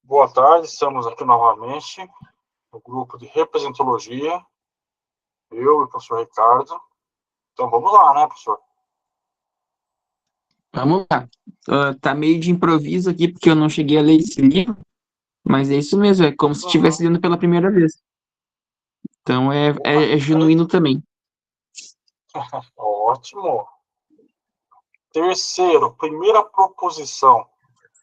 Boa tarde, estamos aqui novamente no grupo de representologia, eu e o professor Ricardo. Então vamos lá, né, professor? Vamos lá. Tá meio de improviso aqui, porque eu não cheguei a ler esse livro, mas é isso mesmo, é como se estivesse Uhum. lendo pela primeira vez. Então Opa, é genuíno perfeito. também. Ótimo. Terceiro, primeira proposição,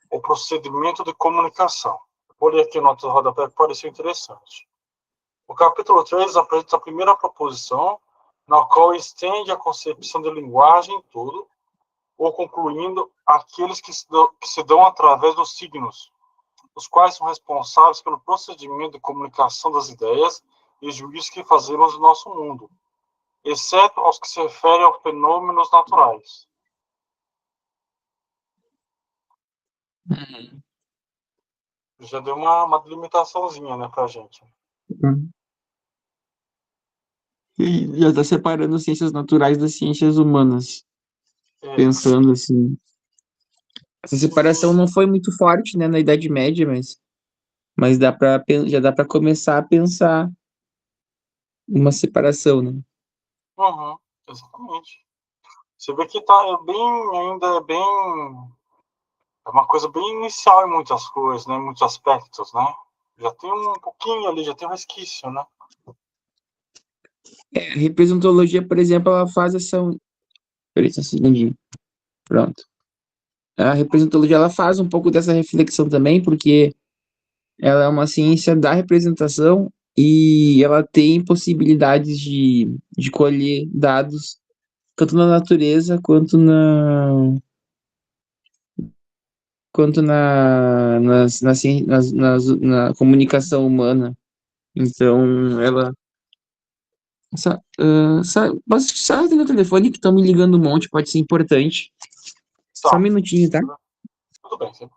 o procedimento de comunicação. Vou ler aqui a nota do rodapé que pareceu interessante. O capítulo 3 apresenta a primeira proposição, na qual estende a concepção de linguagem em tudo, ou concluindo aqueles que se dão através dos signos, os quais são responsáveis pelo procedimento de comunicação das ideias e juízos que fazemos no nosso mundo, exceto aos que se referem a fenômenos naturais. Uhum. Já deu uma delimitaçãozinha, né, pra gente. Uhum. E já está separando ciências naturais das ciências humanas, Isso. pensando assim. Essa separação não foi muito forte, né, na Idade Média, mas já dá para começar a pensar uma separação, né? Uhum, exatamente. Você vê que tá é uma coisa bem inicial em muitas coisas, né, em muitos aspectos, né? Já tem um pouquinho ali, já tem um resquício, né? A representologia, por exemplo, ela faz essa. Peraí, só um segundinho. Pronto. A representologia ela faz um pouco dessa reflexão também, porque ela é uma ciência da representação e ela tem possibilidades de colher dados tanto na natureza quanto na comunicação humana. Então, ela. Posso só atender o telefone que estão me ligando um monte, pode ser importante. Só um Tá, minutinho, tá? tudo bem, sempre.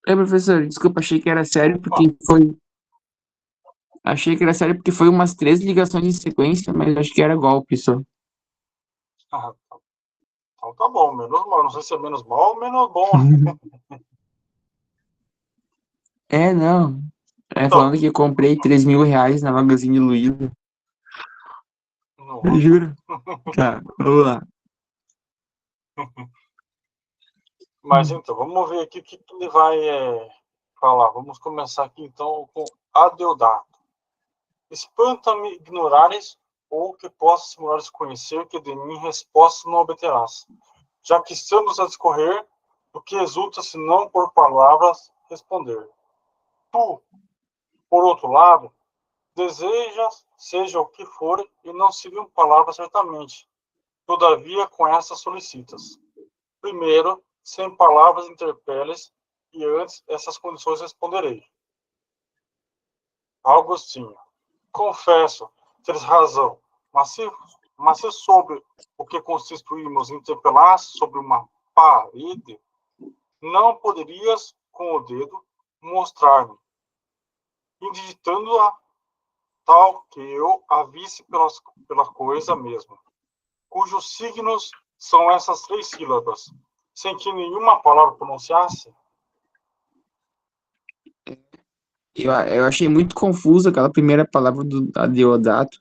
Professor, desculpa, achei que era sério Opa, porque foi. Achei que era sério porque foi umas 3 ligações em sequência, mas acho que era golpe só. ah, então tá bom, menos mal. Não sei se é menos mal ou menos bom. É, não. É Então, falando que eu comprei 3.000 reais na Magazine Luiza. nossa. Juro. Tá, vamos lá. Mas então, vamos ver aqui o que ele vai falar. Vamos começar aqui então com Adeodato. Espanta-me ignorares ou que possa simulares conhecer que de mim resposta não obterás. Já que estamos a discorrer, o que resulta se não por palavras responder. Tu, por outro lado, desejas, seja o que for, e não seriam palavras certamente. Todavia, com essas solicitas. Primeiro, sem palavras interpeles, e antes essas condições responderei. Agostinho. Confesso, teres razão, mas se sobre o que constituímos interpelasse sobre uma parede, não poderias, com o dedo, mostrar-me, indigitando-a tal que eu a visse pela coisa mesma, cujos signos são essas 3 sílabas, sem que nenhuma palavra pronunciasse? Eu achei muito confuso aquela primeira palavra do Adeodato.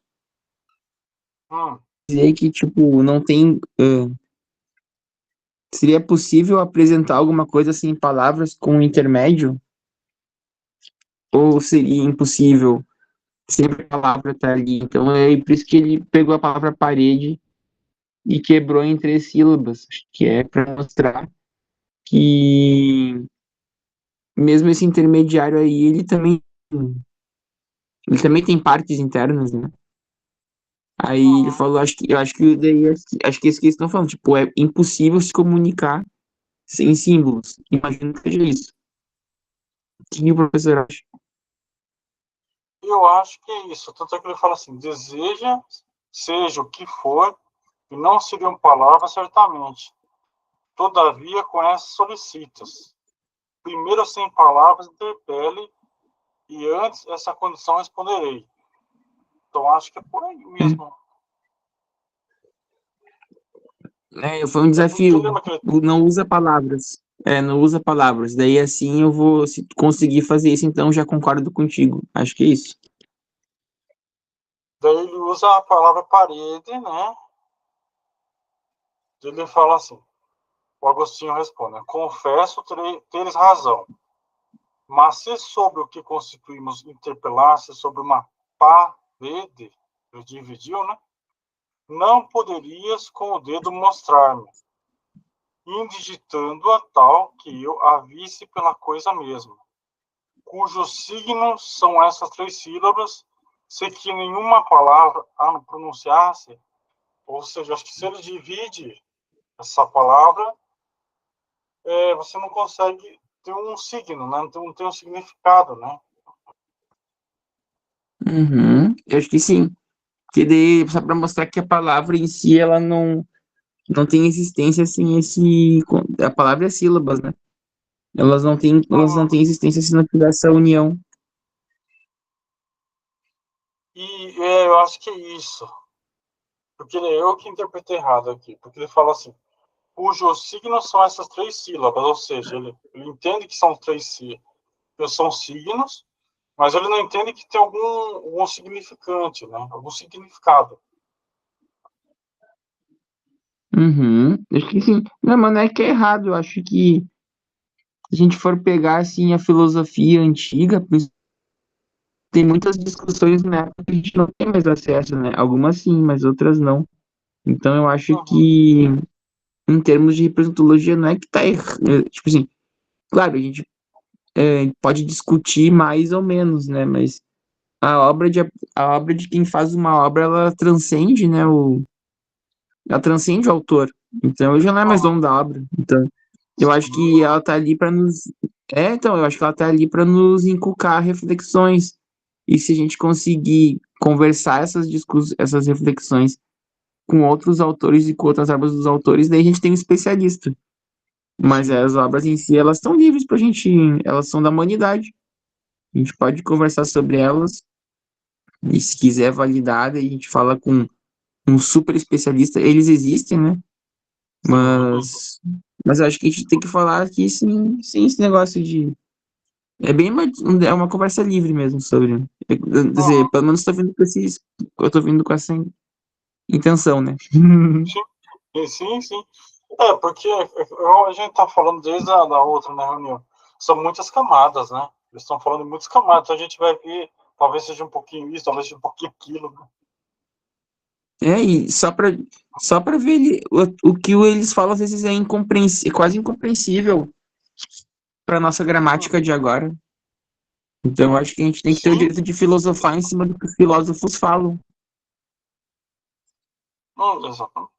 Hum, Dizer que, tipo, não tem. Seria possível apresentar alguma coisa assim em palavras com um intermédio? Ou seria impossível? Sempre a palavra tá ali. Então é por isso que ele pegou a palavra parede e quebrou em 3 sílabas, que é para mostrar que mesmo esse intermediário aí, ele também tem partes internas, né? Aí ele falou, acho que daí, acho que é isso que eles estão falando, tipo, é impossível se comunicar sem símbolos. Imagino que seja isso. O que o professor acha? E eu acho que é isso. Tanto é que ele fala assim: deseja, seja o que for, e não seriam palavras certamente. Todavia, com essas solicitas. Primeiro, sem palavras, interpele, e antes essa condição responderei. Então, acho que é por aí Hum. mesmo. Foi um É porque desafio. lembra que ele Não usa palavras. Não usa palavras. Daí assim eu vou, se conseguir fazer isso, então já concordo contigo. Acho que é isso. daí ele usa a palavra parede, né? Ele fala assim: o Agostinho responde: confesso teres razão, mas se sobre o que constituímos interpelar-se sobre uma parede, ele dividiu, né? Não poderias com o dedo mostrar-me, indigitando-a tal que eu a visse pela coisa mesma, cujos signos são essas três sílabas, se que nenhuma palavra a não pronunciasse, ou seja, acho que se ele divide essa palavra, você não consegue ter um signo, né? Não tem um significado, né? Uhum. Eu acho que sim. Que daí, só para mostrar que a palavra em si, ela não tem existência sem esse. A palavra é sílabas, né? Elas não têm existência se não tiver essa união. E eu acho que é isso. Porque eu que interpretei errado aqui. Porque ele fala assim, cujos signos são essas três sílabas. Ou seja, ele entende que são são signos, mas ele não entende que tem algum significante, né? Algum significado. Uhum. Acho que sim. Não, mas não é que é errado. Eu acho que se a gente for pegar, assim, a filosofia antiga, tem muitas discussões, né, que a gente não tem mais acesso, né? Algumas sim, mas outras não. Então eu acho Uhum. que, em termos de representologia, não é que tá errado. Tipo assim, claro, a gente pode discutir mais ou menos, né? Mas a obra de, a obra de quem faz uma obra, ela transcende o autor. Então ele já não é mais dono Uhum. da obra. Então eu acho que Sim, ela tá ali para nos. Então, eu acho que ela tá ali para nos inculcar reflexões. E se a gente conseguir conversar essas reflexões com outros autores e com outras obras dos autores, daí a gente tem um especialista. Mas sim. as obras em si, elas estão livres pra gente, elas são da humanidade. A gente pode conversar sobre elas, e se quiser validar, daí a gente fala com um super especialista. Eles existem, né? Sim. Mas eu acho que a gente tem que falar aqui sem esse negócio de. É uma conversa livre mesmo sobre. Quer dizer, Uhum. pelo menos eu tô vindo com essa intenção, né? Sim, sim, sim. Porque a gente está falando desde a da outra, né, reunião. São muitas camadas, né? Eles estão falando de muitas camadas. Então a gente vai ver, talvez seja um pouquinho isso, talvez seja um pouquinho aquilo, né? E só pra ver o que eles falam, às vezes é quase incompreensível para nossa gramática de Uhum. agora. Então, eu acho que a gente tem que ter o Sim, direito de filosofar em cima do que os filósofos falam. exatamente.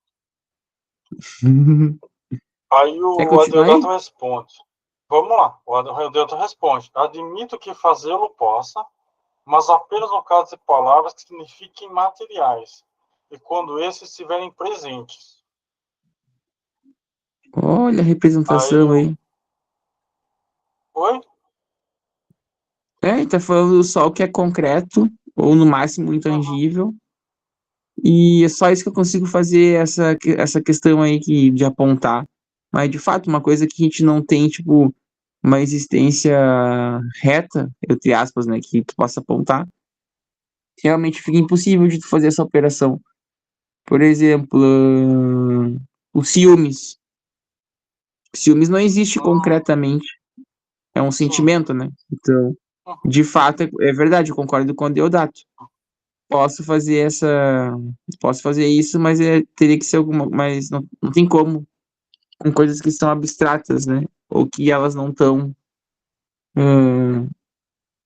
Aí Quer o continuar Adeodato aí? responde. Vamos lá. O Adeodato responde. Admito que fazê-lo possa, mas apenas no caso de palavras que signifiquem materiais, e quando esses estiverem presentes. Olha a Aí representação o. aí. Oi? Tá falando só o que é concreto, ou no máximo Uhum. intangível, e é só isso que eu consigo fazer essa questão aí de apontar. Mas, de fato, uma coisa que a gente não tem, tipo, uma existência reta, entre aspas, né, que tu possa apontar, realmente fica impossível de tu fazer essa operação. Por exemplo, os ciúmes. Ciúmes não existe concretamente, é um Sim. sentimento, né? Então, Uhum. de fato, é verdade, eu concordo com o Deodato. Posso fazer essa, posso fazer isso, mas teria que ser alguma, mas não tem como com coisas que são abstratas, né? Ou que elas não estão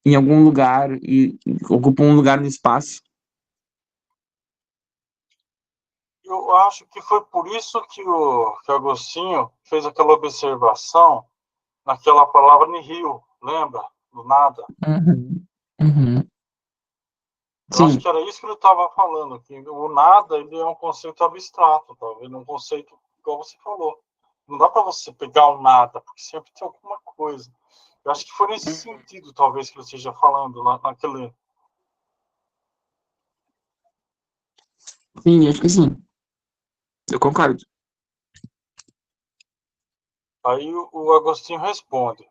em algum lugar e ocupam um lugar no espaço. eu acho que foi por isso que o Agostinho fez aquela observação naquela palavra nihil, lembra? Do nada. Uhum. Uhum. Eu acho Sim, que era isso que ele estava falando, que o nada ele é um conceito abstrato, talvez um conceito, igual você falou. Não dá para você pegar o nada, porque sempre tem alguma coisa. Eu acho que foi nesse sentido, talvez, que ele esteja falando lá naquele. sim, acho que sim. Eu concordo. Aí o Agostinho responde: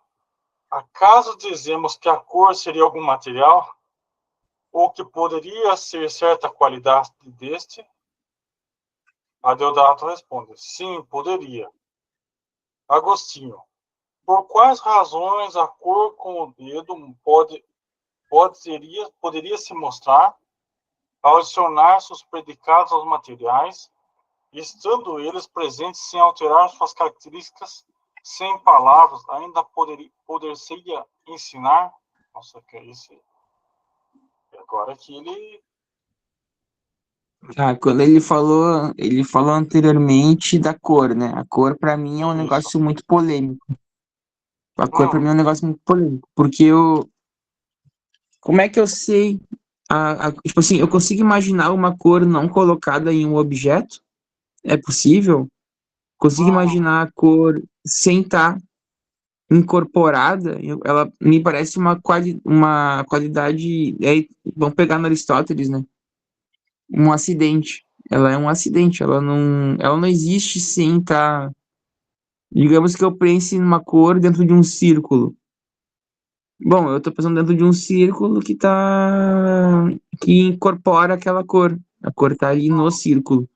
acaso dizemos que a cor seria algum material? Ou que poderia ser certa qualidade deste? A Deodato responde: sim, poderia. Agostinho: por quais razões a cor com o dedo poderia se mostrar ao adicionar seus predicados aos materiais, estando eles presentes sem alterar suas características, sem palavras, ainda poder-se-ia ensinar? Nossa, que é isso? Agora que ele. Ah, quando ele falou anteriormente da cor, né? A cor para mim é um Isso. negócio muito polêmico. A cor para Hum, mim é um negócio muito polêmico, porque como é que eu sei tipo assim, eu consigo imaginar uma cor não colocada em um objeto? É possível? Consigo hum, imaginar a cor sem estar incorporada? Ela me parece uma qualidade, vamos pegar no Aristóteles, né? Um acidente. Ela é um acidente, ela não existe sem estar. Digamos que eu pense numa cor dentro de um círculo. Bom, eu tô pensando dentro de um círculo que incorpora aquela cor. A cor tá ali no hum, círculo.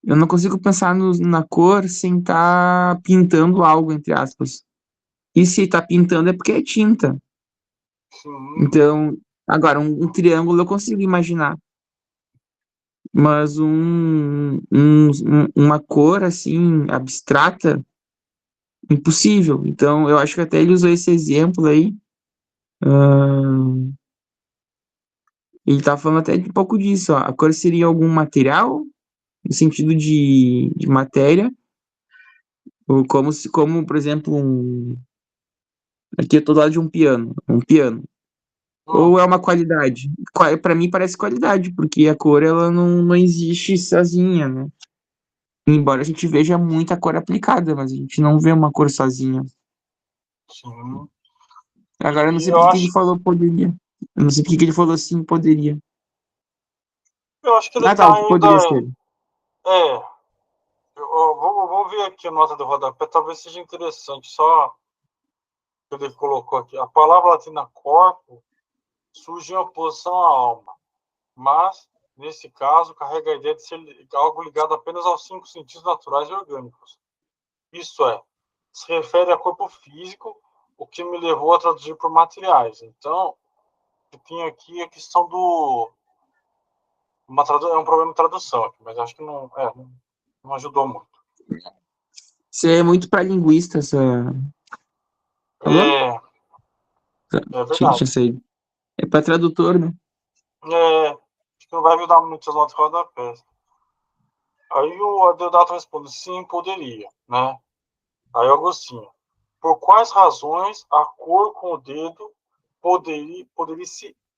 Eu não consigo pensar na cor sem estar pintando algo, entre aspas. E se tá pintando é porque é tinta. sim. Então, agora, um triângulo eu consigo imaginar. Mas uma cor assim, abstrata, impossível. Então, eu acho que até ele usou esse exemplo aí. Ele tá falando até um pouco disso, ó. A cor seria algum material, no sentido de matéria, ou como, por exemplo, aqui eu tô do lado de um piano. Ou Hum, é uma qualidade? Para mim parece qualidade, porque a cor ela não existe sozinha, né? Embora a gente veja muita cor aplicada, mas a gente não vê uma cor sozinha. sim. Agora eu não E sei eu porque que ele acho, falou poderia. Eu não sei porque que ele falou assim, poderia. eu acho que ele Ah, tá, está o que ainda. poderia ser. É, vou ver aqui a nota do rodapé, talvez seja interessante. Só que ele colocou aqui. A palavra latina corpo surge em oposição à alma, mas, nesse caso, carrega a ideia de ser algo ligado apenas aos cinco sentidos naturais e orgânicos. Isso é, se refere a corpo físico, o que me levou a traduzir por materiais. Então, eu tenho aqui a questão do. É um problema de tradução aqui, mas acho que não ajudou muito. Isso é muito para linguista, essa. Falou? É, é Tinha verdade. saído. É para tradutor, né? Acho que não vai ajudar muito as notas de rodapé. Aí o Adeodato responde, sim, poderia, né? Aí o Agostinho, por quais razões a cor com o dedo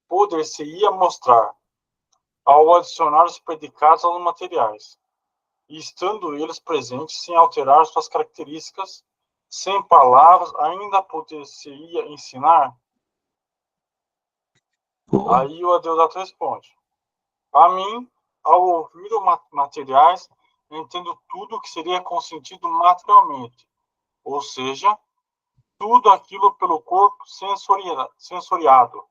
poder-se-ia mostrar ao adicionar os predicados aos materiais, e estando eles presentes sem alterar suas características, sem palavras, ainda poder-se-ia ensinar? Pô. Aí o Adeodato responde, a mim, ao ouvir materiais, entendo tudo que seria consentido materialmente, ou seja, tudo aquilo pelo corpo sensoriado.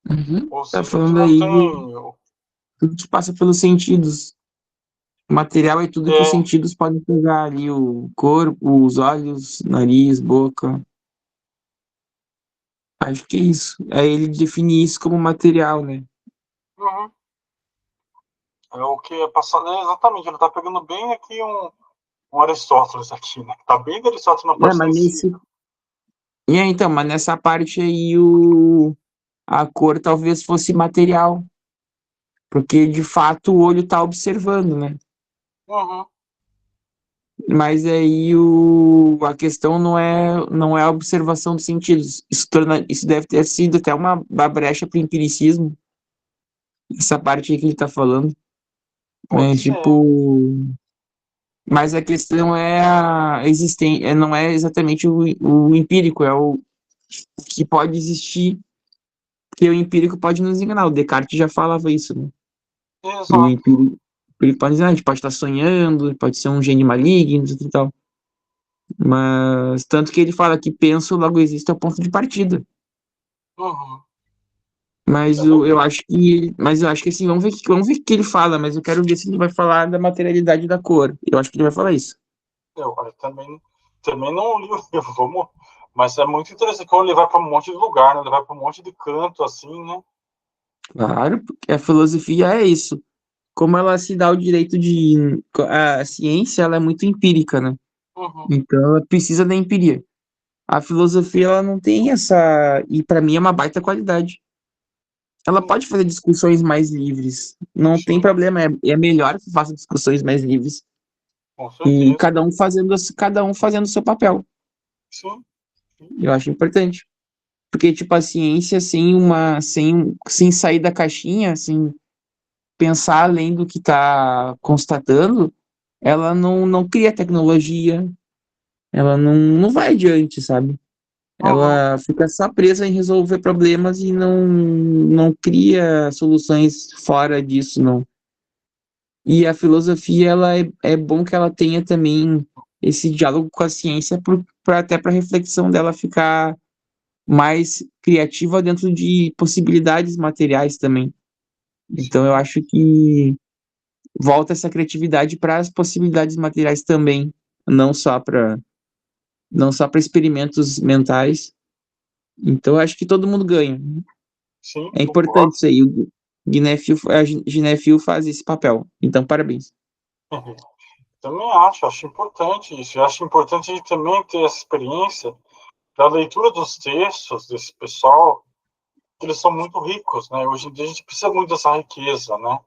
Uhum. Ou Tá seja, que falando não aí de tem. tudo que passa pelos sentidos. O material é tudo que os É, sentidos podem pegar ali, o corpo, os olhos, nariz, boca. Acho que é isso. Aí ele define isso como material, né? uhum, é o que é passado. É exatamente, ele está pegando bem aqui um Aristóteles aqui, né? Está bem de Aristóteles na É, parte mas sensível. então, mas nessa parte aí a cor talvez fosse material. porque de fato o olho está observando, né? Uhum. Mas aí a questão não é a observação dos sentidos. Isso deve ter sido até uma brecha para o empiricismo, essa parte aí que ele está falando. Pode ser. Mas a questão é a existência, não é exatamente o empírico, é o que pode existir, porque o empírico pode nos enganar. O Descartes já falava isso, né? O Exato. empírico, ele pode dizer, a gente pode estar sonhando, pode ser um gênio maligno e tal. Mas tanto que ele fala que penso, logo existe é o ponto de partida. Uhum. Eu Exatamente. acho mas eu acho que assim, vamos ver o que ele fala, mas eu quero ver se ele vai falar da materialidade da cor. Eu acho que ele vai falar isso. Eu também não li o livro, mas é muito interessante quando ele vai para um monte de lugar, né? Ele vai para um monte de canto, assim, né? Claro, porque a filosofia é isso. Como ela se dá o direito de a ciência, ela é muito empírica, né? Uhum. Então ela precisa da empiria. A filosofia ela não tem essa, e para mim é uma baita qualidade. Ela Sim, pode fazer discussões mais livres, não tem sim, problema, é melhor que faça discussões mais livres com e certeza. cada um fazendo o seu papel. Sim, sim, Eu acho importante, porque tipo a ciência sem sair da caixinha, sem pensar além do que está constatando, ela não cria tecnologia, ela não vai adiante, sabe? uhum, Ela fica só presa em resolver problemas e não cria soluções fora disso, não. E a filosofia, é bom que ela tenha também esse diálogo com a ciência, até para a reflexão dela ficar mais criativa dentro de possibilidades materiais também. Então, eu sim, acho que volta essa criatividade para as possibilidades materiais também, não só para não só para experimentos mentais. Então, eu acho que todo mundo ganha. sim, É concordo. importante isso aí. O a Ginefil faz esse papel. Então, parabéns. Também acho importante isso. Eu acho importante a gente também ter essa experiência da leitura dos textos desse pessoal, que eles são muito ricos, né? Hoje em dia a gente precisa muito dessa riqueza, né?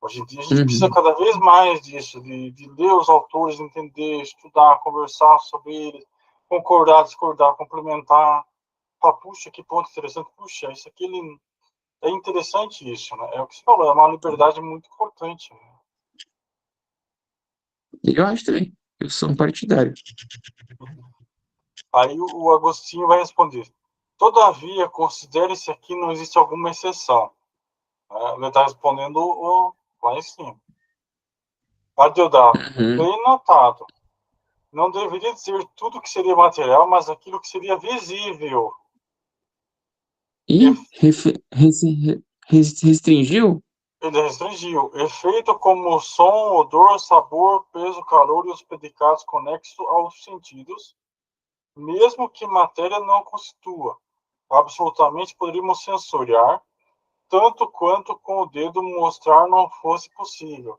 Hoje em dia a gente precisa Uhum. cada vez mais disso, de ler os autores, entender, estudar, conversar sobre eles, concordar, discordar, complementar. Falar, puxa, que ponto interessante, puxa, isso aqui é interessante isso, né? É o que você falou, é uma liberdade muito importante. Né? Eu acho também. Eu sou um partidário. Aí o Agostinho vai responder: todavia, considere-se aqui não existe alguma exceção. Ele está respondendo lá em cima. Adeodato, Uhum. bem notado. Não deveria dizer tudo que seria material, mas aquilo que seria visível. E restringiu? Ele restringiu. Efeito como som, odor, sabor, peso, calor e os predicados conexos aos sentidos, mesmo que matéria não constitua. Absolutamente poderíamos sensoriar, tanto quanto com o dedo mostrar não fosse possível.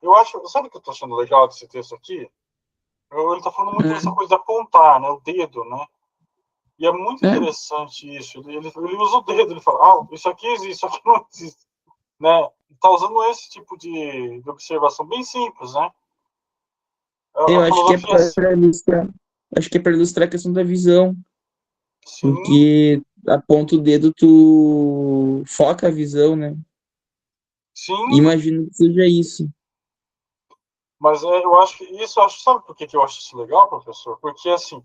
Eu acho, sabe o que eu estou achando legal desse texto aqui? Ele está falando muito dessa Uhum. coisa de apontar, né, o dedo, né? E é muito É, interessante isso. Ele usa o dedo, ele fala, isso aqui existe, isso aqui não existe, né? Está usando esse tipo de observação bem simples, né? A eu acho que é filosofia, para ilustrar. Acho que é para ilustrar a questão da visão. sim, Porque aponta o dedo, tu foca a visão, né? sim, Imagino que seja isso. mas eu acho que isso, sabe por que eu acho isso legal, professor? Porque, assim,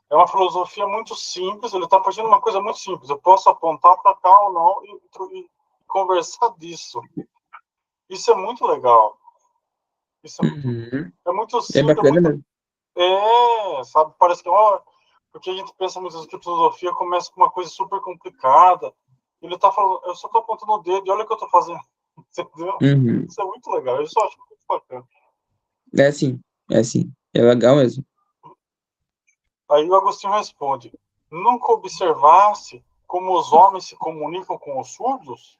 é uma filosofia muito simples, ele está partindo de uma coisa muito simples. Eu posso apontar para cá ou não e conversar disso. Isso é muito legal. Isso Uhum. é muito É simples, bacana mesmo. sabe? Parece que, ó, porque a gente pensa muitas vezes que a filosofia começa com uma coisa super complicada. Ele está falando, eu só estou apontando o dedo e olha o que eu estou fazendo. Entendeu? Uhum. Isso é muito legal, eu só acho muito bacana. É assim, é assim. É legal mesmo. Aí o Agostinho responde: nunca observasse como os homens se comunicam com os surdos?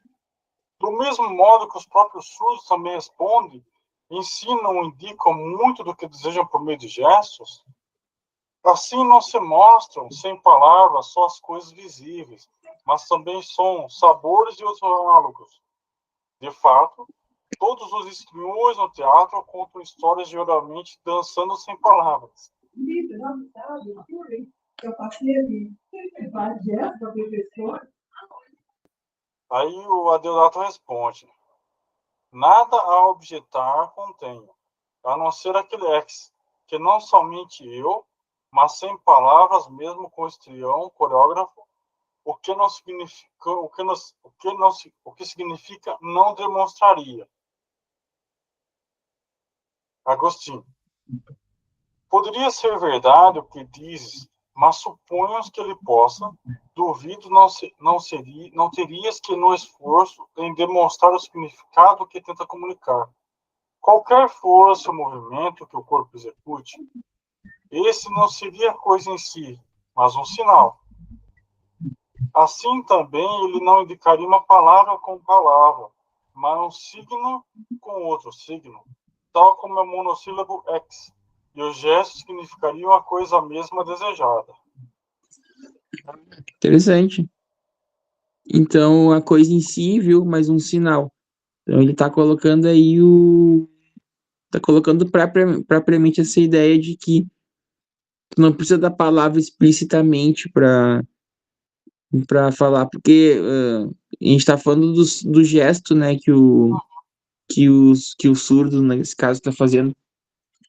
Do mesmo modo que os próprios surdos também respondem, ensinam, indicam muito do que desejam por meio de gestos? Assim não se mostram, sem palavras, só as coisas visíveis, mas também sons, sabores e outros análogos. De fato, todos os espiões no teatro contam histórias geralmente dançando sem palavras. Aí o Adeodato responde: nada a objetar contenho, a não ser aquele ex, que não somente eu, mas sem palavras, mesmo com o estrião, coreógrafo, o que não significa, o que significa não demonstraria. Agostinho: poderia ser verdade o que dizes, mas suponhamos que ele possa. Duvido não terias que no esforço em demonstrar o significado que tenta comunicar. Qualquer fosse o movimento que o corpo execute, esse não seria coisa em si, mas um sinal. Assim também ele não indicaria uma palavra com palavra, mas um signo com outro signo, tal como é o monossílabo ex, e o gesto significaria uma coisa mesma desejada. Interessante. Então, a coisa em si, viu, mais um sinal. Então, ele está colocando aí tá colocando propriamente essa ideia de que tu não precisa da palavra explicitamente para falar, porque a gente está falando do gesto, né, que o surdo, nesse caso, está fazendo.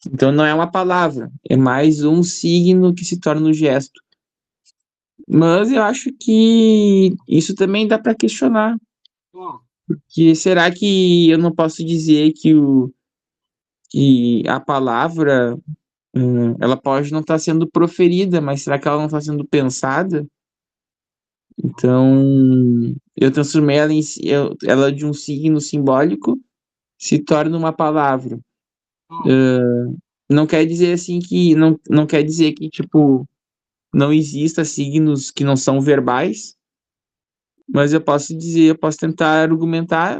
Então, não é uma palavra, é mais um signo que se torna um gesto. Mas eu acho que isso também dá para questionar. Hum, Que será que eu não posso dizer que a palavra ela pode não estar sendo proferida, mas será que ela não está sendo pensada? Então, eu transformei ela de um signo simbólico, se torna uma palavra. hum, Não quer dizer assim que não quer dizer que tipo não exista signos que não são verbais, mas eu posso tentar argumentar,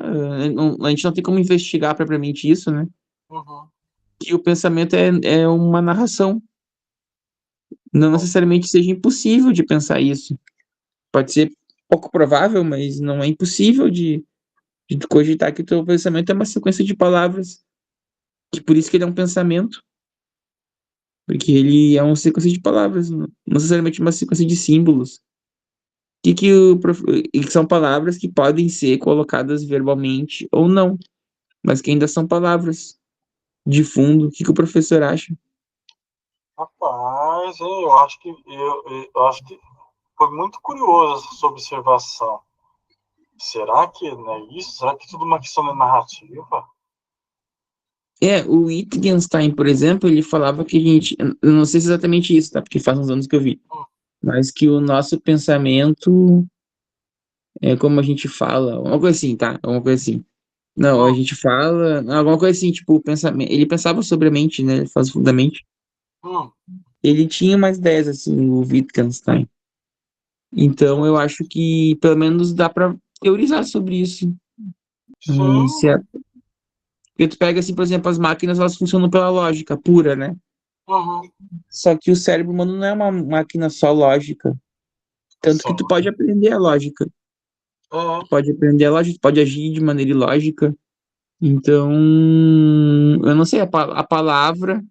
a gente não tem como investigar propriamente isso, né? uhum. Que o pensamento é uma narração. Não necessariamente seja impossível de pensar isso. Pode ser pouco provável, mas não é impossível de tu cogitar que o teu pensamento é uma sequência de palavras. Que por isso que ele é um pensamento. Porque ele é uma sequência de palavras, não necessariamente uma sequência de símbolos. E que são palavras que podem ser colocadas verbalmente ou não, mas que ainda são palavras de fundo. O que que o professor acha? Rapaz, eu acho que foi muito curioso essa sua observação. Será que não é isso? Será que é tudo uma questão de narrativa? O Wittgenstein, por exemplo, ele falava que a gente, eu não sei se é exatamente isso, tá? Porque faz uns anos que eu vi, Hum, mas que o nosso pensamento é como a gente fala, uma coisa assim, tá? Uma coisa assim. Não, a hum, gente fala, alguma coisa assim, tipo, o pensamento, ele pensava sobre a mente, né? Ele faz da mente. hum, Ele tinha mais ideias, assim, o Wittgenstein. Então, eu acho que pelo menos dá para teorizar sobre isso. Se sim, é... Porque tu pega, assim, por exemplo, as máquinas, elas funcionam pela lógica pura, né? uhum, Só que o cérebro humano não é uma máquina só lógica. Tanto que sim. tu pode aprender a lógica. É, Tu pode aprender a lógica, tu pode agir de maneira ilógica. Então, eu não sei, a palavra,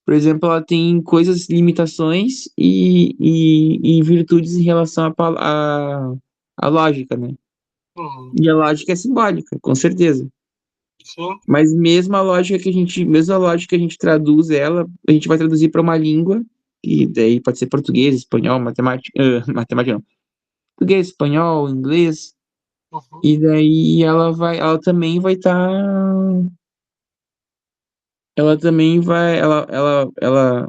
por exemplo, ela tem coisas, limitações e virtudes em relação à lógica, né? uhum, E a lógica é simbólica, com certeza. sim, Mas mesmo a lógica que a gente traduz ela, a gente vai traduzir para uma língua, e daí pode ser português, espanhol, matemática, matemática não, português, espanhol, inglês, uhum, e daí ela também vai estar, ela também vai, ela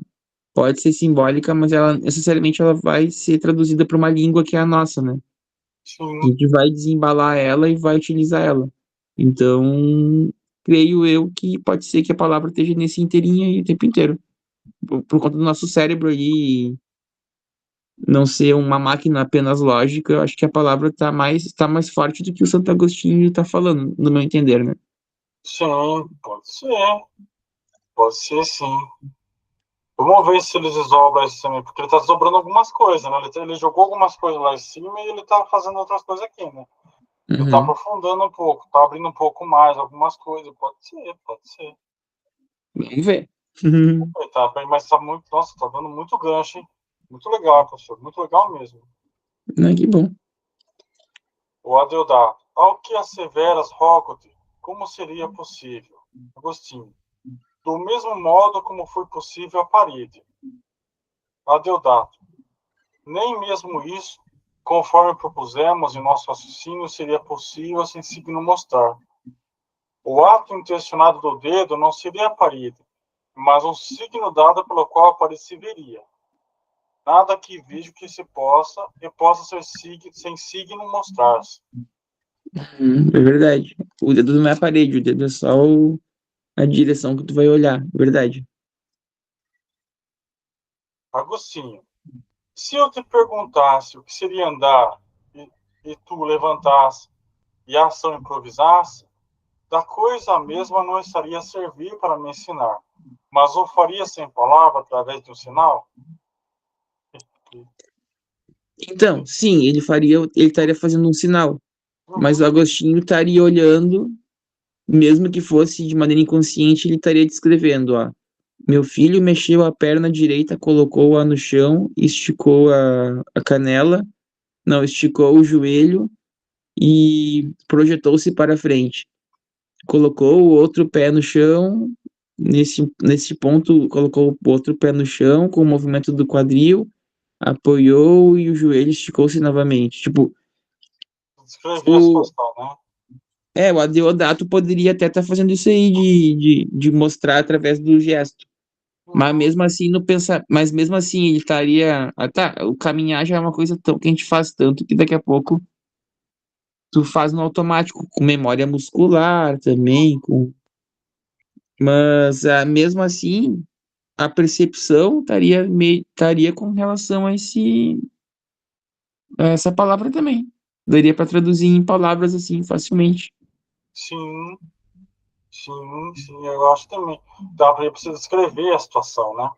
pode ser simbólica, mas ela necessariamente ela vai ser traduzida para uma língua que é a nossa, né? A sim, gente vai desembalar ela e vai utilizar ela. Então, creio eu que pode ser que a palavra esteja nesse inteirinho aí o tempo inteiro. Por conta do nosso cérebro aí não ser uma máquina apenas lógica, eu acho que a palavra tá mais forte do que o Santo Agostinho está falando, no meu entender, né? sim, pode ser sim. Vamos ver se eles desdobram isso também, porque ele tá desdobrando algumas coisas, né? Ele jogou algumas coisas lá em cima e ele tá fazendo outras coisas aqui, né? Ele tá Uhum. aprofundando um pouco, tá abrindo um pouco mais algumas coisas. Pode ser, pode ser. Vamos ver. Uhum. Ele tá, mas tá muito, nossa, tá dando muito gancho, hein? Muito legal, professor. Muito legal mesmo. Ah, que bom. O Adeodato. Ao que asseveras, rogo-te, como seria possível? Agostinho. Do mesmo modo como foi possível a parede. Adeodato. Nem mesmo isso, conforme propusemos em nosso raciocínio, seria possível sem signo mostrar. O ato intencionado do dedo não seria a parede, mas um signo dado pelo qual a parede se veria. Nada que vejo que possa ser sem signo mostrar-se. É verdade. O dedo não é a parede, o dedo é só a direção que tu vai olhar. É verdade. Agostinho, se eu te perguntasse o que seria andar e tu levantasse e a ação improvisasse, da coisa mesma não estaria a servir para me ensinar, mas o faria sem palavra através de um sinal? Então, sim, ele estaria fazendo um sinal, mas o Uhum. Agostinho estaria olhando, mesmo que fosse de maneira inconsciente, ele estaria descrevendo, ó. Meu filho mexeu a perna direita, colocou-a no chão, esticou a canela, não, esticou o joelho e projetou-se para frente. Colocou o outro pé no chão, nesse ponto, colocou o outro pé no chão com o movimento do quadril, apoiou e o joelho esticou-se novamente. Tipo, Descrever a o, situação, né? o Adeodato poderia até estar fazendo isso aí de mostrar através do gesto. Uhum. Mas mesmo assim ele estaria. Ah, tá, o caminhar já é uma coisa tão, que a gente faz tanto que daqui a pouco tu faz no automático, com memória muscular também, mas mesmo assim a percepção estaria com relação a essa palavra também. Daria para traduzir em palavras assim facilmente. Sim, sim, eu acho também. Dá para você descrever a situação, né? Dá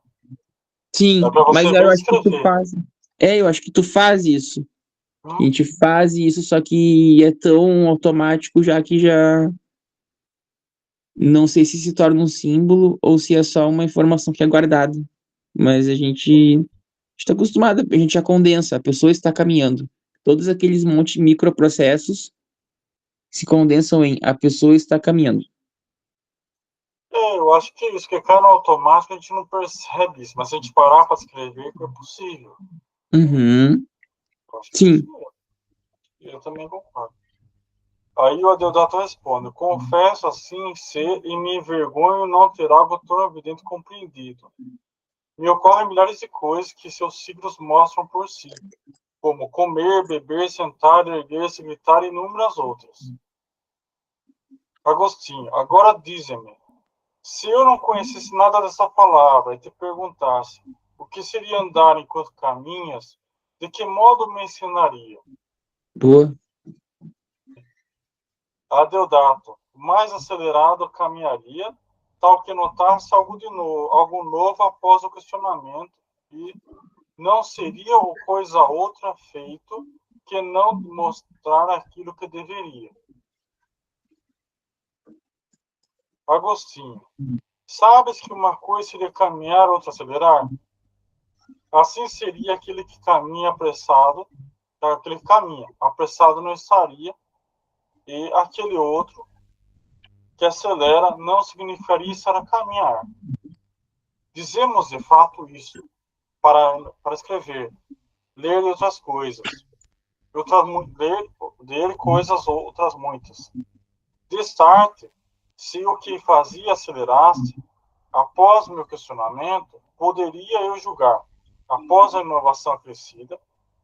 Sim, para mas você aí bem eu acho que tu descrever. faz. Eu acho que tu faz isso. A Hum? gente faz isso, só que é tão automático já que já não sei se torna um símbolo ou se é só uma informação que é guardada. Mas a gente está acostumado, a gente já condensa, a pessoa está caminhando. Todos aqueles monte de microprocessos se condensam em a pessoa está caminhando. Eu acho que é isso, que cai no automático a gente não percebe isso, mas se a gente parar para escrever, é possível. Uhum, Eu acho que é isso sim. mesmo. Eu também concordo. Aí o Adeodato responde: confesso assim ser e me envergonho não ter algo tão evidente compreendido. Me ocorrem milhares de coisas que seus signos mostram por si, como comer, beber, sentar, erguer-se, gritar e inúmeras outras. Agostinho, agora dize-me, se eu não conhecesse nada dessa palavra e te perguntasse o que seria andar enquanto caminhas, de que modo me ensinaria? Boa. Adeodato, mais acelerado caminharia, tal que notasse algo novo após o questionamento, e não seria ou coisa outra feito que não mostrar aquilo que deveria. Agostinho, sabes que uma coisa seria caminhar, outra acelerar? Assim seria aquele que caminha apressado, aquele que caminha apressado não estaria, e aquele outro que acelera não significaria estar a caminhar. Dizemos de fato isso para escrever, ler outras coisas, ler coisas outras muitas. Destarte, se o que fazia acelerasse, após meu questionamento, poderia eu julgar, após a inovação acrescida,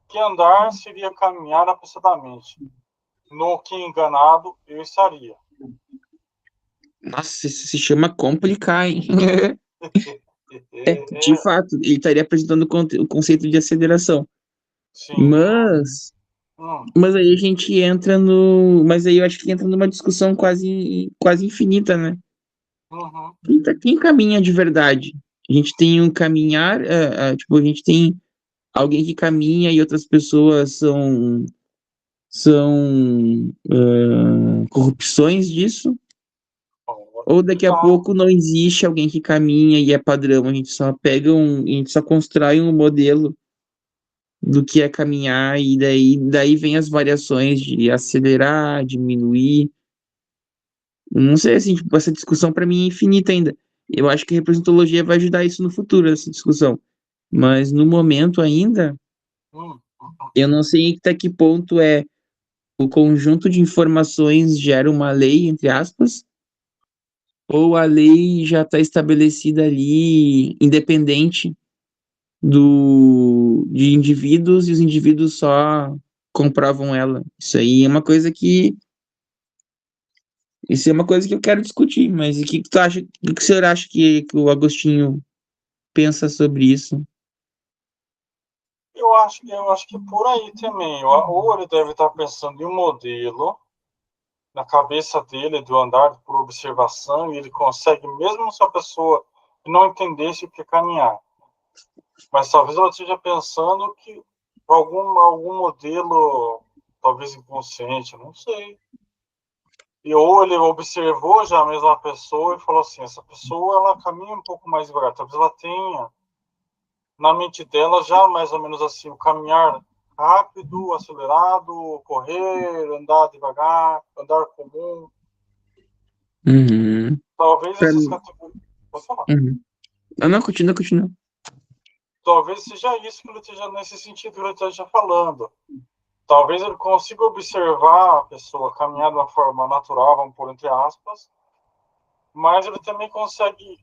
que andar seria caminhar apressadamente, no que enganado eu estaria. Nossa, isso se chama complicar, hein? De fato, ele estaria apresentando o conceito de aceleração. Sim. Mas, Hum, mas aí a gente entra no. Mas aí eu acho que entra numa discussão quase infinita, né? uhum, Quem caminha de verdade? A gente tem um caminhar, tipo, a gente tem alguém que caminha e outras pessoas são corrupções disso, ou daqui a pouco não existe alguém que caminha e é padrão, a gente só a gente só constrói um modelo do que é caminhar e daí vem as variações de acelerar, diminuir. Não sei, assim, tipo, essa discussão para mim é infinita ainda. Eu acho que a representologia vai ajudar isso no futuro, essa discussão. Mas no momento ainda, Hum, eu não sei até que ponto o conjunto de informações gera uma lei, entre aspas, ou a lei já está estabelecida ali, independente de indivíduos, e os indivíduos só comprovam ela. Isso é uma coisa que eu quero discutir, mas o que tu acha, o que o senhor acha que o Agostinho pensa sobre isso? eu acho que por aí também. Ou ele deve estar pensando em um modelo na cabeça dele do andar por observação e ele consegue, mesmo se a pessoa não entendesse o que é caminhar. Mas talvez ela esteja pensando que algum modelo, talvez inconsciente, não sei. E ou ele observou já a mesma pessoa e falou assim, essa pessoa ela caminha um pouco mais devagar. Talvez ela tenha na mente dela já mais ou menos assim, o caminhar rápido, acelerado, correr, andar devagar, andar comum. Uhum. Talvez Pra essas mim. categorias. Pode falar. Uhum. Não, continua, continua. Talvez seja isso que ele esteja nesse sentido que ele esteja falando. Talvez ele consiga observar a pessoa caminhar de uma forma natural, vamos pôr entre aspas, mas ele também consegue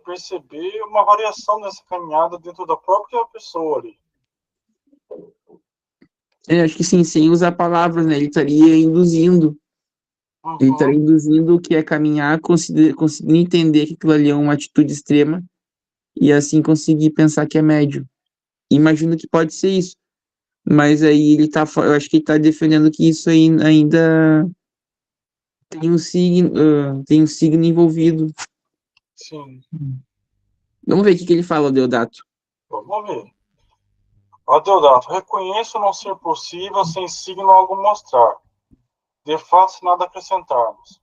perceber uma variação nessa caminhada dentro da própria pessoa ali. Acho que sim, sem usar palavras, né? Ele estaria Uhum, induzindo o que é caminhar, conseguir entender que aquilo ali é uma atitude extrema e assim conseguir pensar que é médio. Imagino que pode ser isso, mas aí eu acho que ele tá defendendo que isso aí ainda tem um signo envolvido. sim, Vamos ver o que ele fala, o Deodato. vamos ver. Adeodato, reconheço não ser possível sem signo algum mostrar. De fato, se nada acrescentarmos.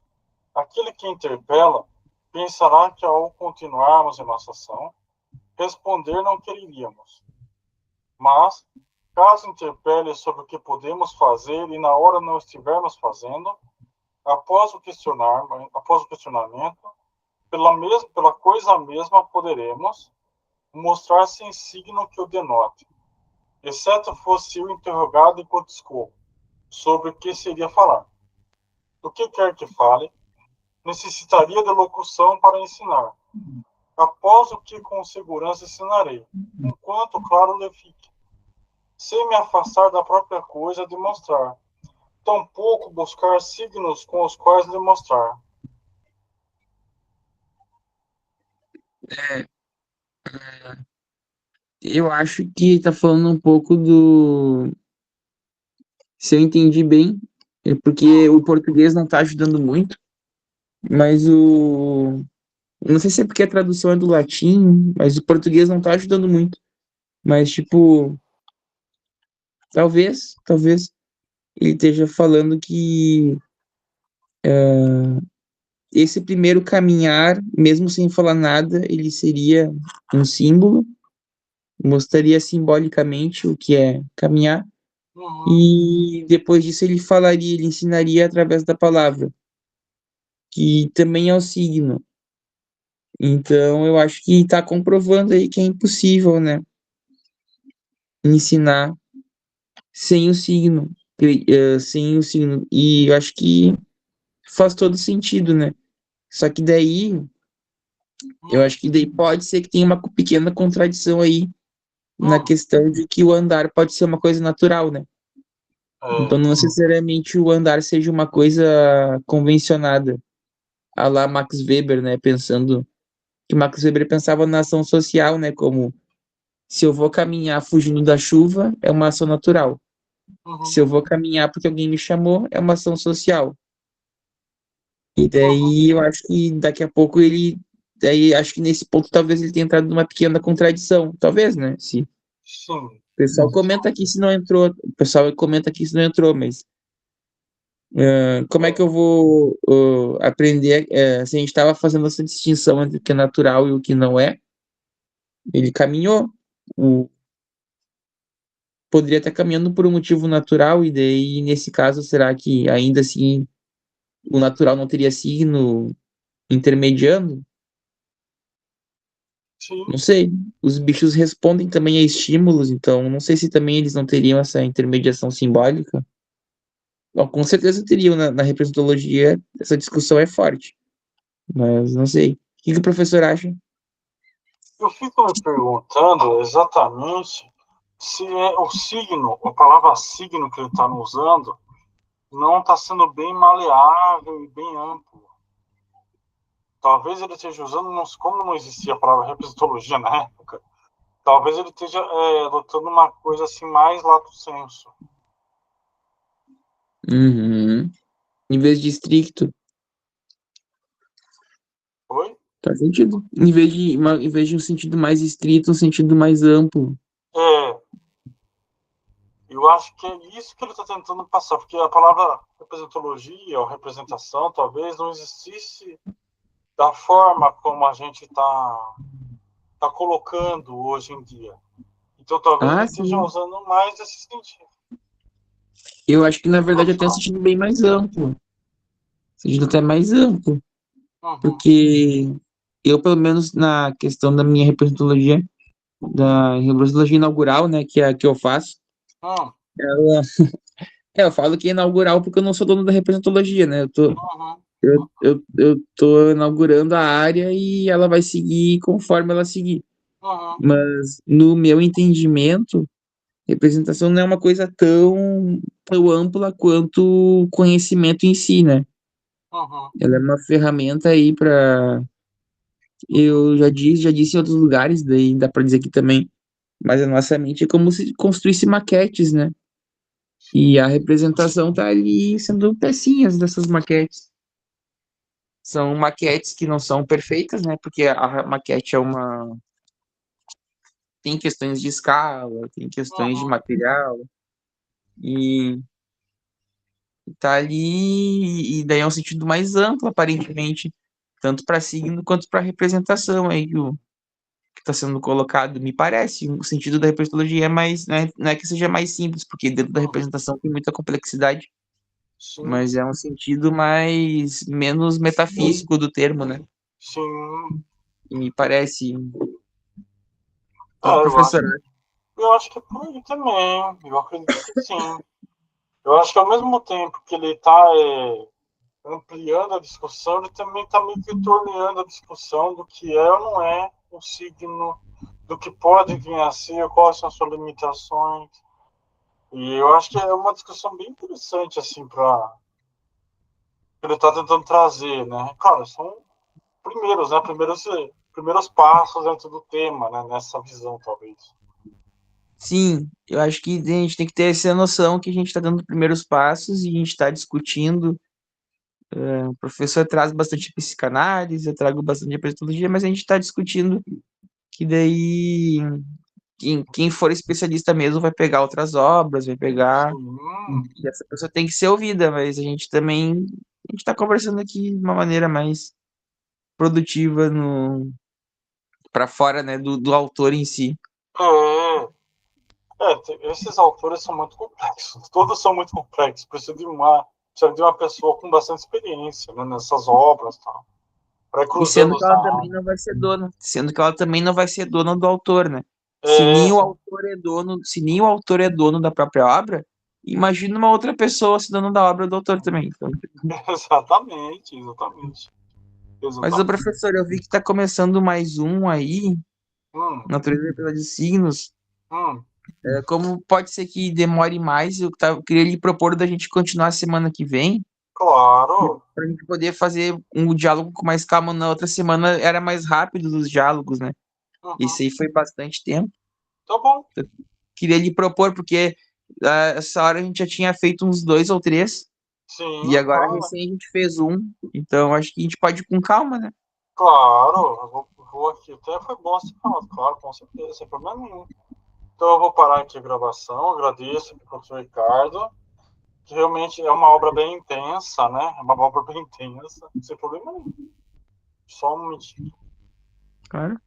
Aquele que interpela pensará que ao continuarmos em nossa ação, responder não quereríamos. Mas, caso interpele sobre o que podemos fazer e na hora não estivermos fazendo, após o questionamento, pela coisa mesma poderemos mostrar sem signo que o denote, exceto fosse o interrogado enquanto discorre, sobre o que seria falar. Do que quer que fale, necessitaria de locução para ensinar, após o que com segurança ensinarei, enquanto claro lhe fique, sem me afastar da própria coisa de mostrar, tampouco buscar signos com os quais lhe mostrar. Eu acho que tá falando um pouco do. Se eu entendi bem, é porque o português não tá ajudando muito, mas o. Não sei se é porque a tradução é do latim, mas o português não tá ajudando muito. Mas, tipo, talvez ele esteja falando que esse primeiro caminhar, mesmo sem falar nada, ele seria um símbolo, mostraria simbolicamente o que é caminhar, Uhum, e depois disso ele ensinaria através da palavra, que também é o signo. Então, eu acho que está comprovando aí que é impossível, né, ensinar sem o signo, sem o signo. E eu acho que faz todo sentido, né? Só que daí, eu uhum, acho que daí pode ser que tenha uma pequena contradição aí na uhum. questão de que o andar pode ser uma coisa natural, né? Então, É, não necessariamente o andar seja uma coisa convencionada, a lá Max Weber, né? Pensando que Max Weber pensava na ação social, né? Como se eu vou caminhar fugindo da chuva, é uma ação natural. Se uhum, eu vou caminhar porque alguém me chamou, é uma ação social. E uhum. daí eu acho que daqui a pouco ele. Daí acho que nesse ponto talvez ele tenha entrado numa pequena contradição. Talvez, né? Se, o Sim, pessoal comenta aqui se não entrou. O pessoal comenta aqui se não entrou, mas Como é que eu vou aprender? Se a gente estava fazendo essa distinção entre o que é natural e o que não é, ele caminhou. O, Poderia estar caminhando por um motivo natural, e daí, nesse caso, será que ainda assim o natural não teria signo intermediando? Sim, Não sei. Os bichos respondem também a estímulos, então não sei se também eles não teriam essa intermediação simbólica. Bom, com certeza teriam na representologia, essa discussão é forte, mas não sei. O que o professor acha? eu fico me perguntando exatamente se é o signo, a palavra signo que ele está usando, não está sendo bem maleável e bem amplo. Talvez ele esteja usando, como não existia a palavra representologia na época, talvez ele esteja adotando uma coisa assim mais lato sensu. Uhum. Em vez de estricto, Oi? faz sentido. Em vez de um sentido mais estrito, um sentido mais amplo. É, eu acho que é isso que ele está tentando passar, porque a palavra representologia ou representação talvez não existisse da forma como a gente tá colocando hoje em dia. Então talvez ele Ah, esteja sim. usando mais esse sentido. Eu acho que, na verdade, até um sentido bem mais amplo. Sentido até mais amplo. Uhum, Porque eu, pelo menos na questão da minha representologia inaugural, né, que é a que eu faço, uhum, ela, eu falo que é inaugural porque eu não sou dono da representologia, né? uhum, Eu tô inaugurando a área e ela vai seguir conforme ela seguir. uhum, Mas no meu entendimento, representação não é uma coisa tão ampla quanto o conhecimento em si, né? uhum. Ela é uma ferramenta aí para. Eu já disse em outros lugares, daí dá para dizer aqui também. Mas a nossa mente é como se construísse maquetes, né? E a representação tá ali sendo pecinhas dessas maquetes. São maquetes que não são perfeitas, né? Porque a maquete é uma. Tem questões de escala, tem questões de Uhum. material, e tá ali, e daí é um sentido mais amplo, aparentemente, tanto para signo quanto para representação aí que está sendo colocado, me parece. O sentido da representologia é mais, né, não é que seja mais simples, porque dentro da Uhum. representação tem muita complexidade, Sim, mas é um sentido mais menos metafísico do termo, né? sim. E me parece. É, Então, eu acho, professor, eu acho que é por aí também. Eu acredito que sim. Eu acho que ao mesmo tempo que ele está ampliando a discussão, ele também está meio que torneando a discussão do que é ou não é um signo, do que pode vir a ser, quais são as suas limitações. E eu acho que é uma discussão bem interessante, assim, para ele está tentando trazer, né? Claro, são primeiros, né? Primeiros passos dentro do tema, né? Nessa visão, talvez. sim, eu acho que a gente tem que ter essa noção que a gente está dando primeiros passos e a gente está discutindo. O professor traz bastante psicanálise, eu trago bastante epistemologia, mas a gente está discutindo que daí quem for especialista mesmo vai pegar outras obras, vai pegar. Sim, E essa pessoa tem que ser ouvida, mas a gente também. A gente está conversando aqui de uma maneira mais produtiva no para fora, né, do autor em si. é, esses autores são muito complexos. Todos são muito complexos. Precisa de uma pessoa com bastante experiência, né, nessas obras, tá? Para ir E cruzando sendo que os ela também dados. não vai ser dona, sendo que ela também não vai ser dona do autor, né? Se É, nem o autor é dono, se nem o autor é dono da própria obra, imagina uma outra pessoa se dono da obra do autor também. Então, exatamente, exatamente. mas, o Exatamente. professor, eu vi que está começando mais um aí, Hum, Natureza pela de Signos. hum, Como pode ser que demore mais, eu queria lhe propor da gente continuar a semana que vem, claro. para a gente poder fazer um diálogo com mais calma. Na outra semana era mais rápido os diálogos, né? Uhum. Esse aí foi bastante tempo. Tá bom. Eu queria lhe propor, porque essa hora a gente já tinha feito uns dois ou três, e Sim, agora fala. recém a gente fez um, então acho que a gente pode ir com calma, né? Claro, vou aqui. Até foi bom você falar, claro, com certeza, sem problema nenhum. Então eu vou parar aqui a gravação. Agradeço ao professor Ricardo. que realmente é uma obra bem intensa, né? É uma obra bem intensa, sem problema nenhum. Só um momentinho. Claro.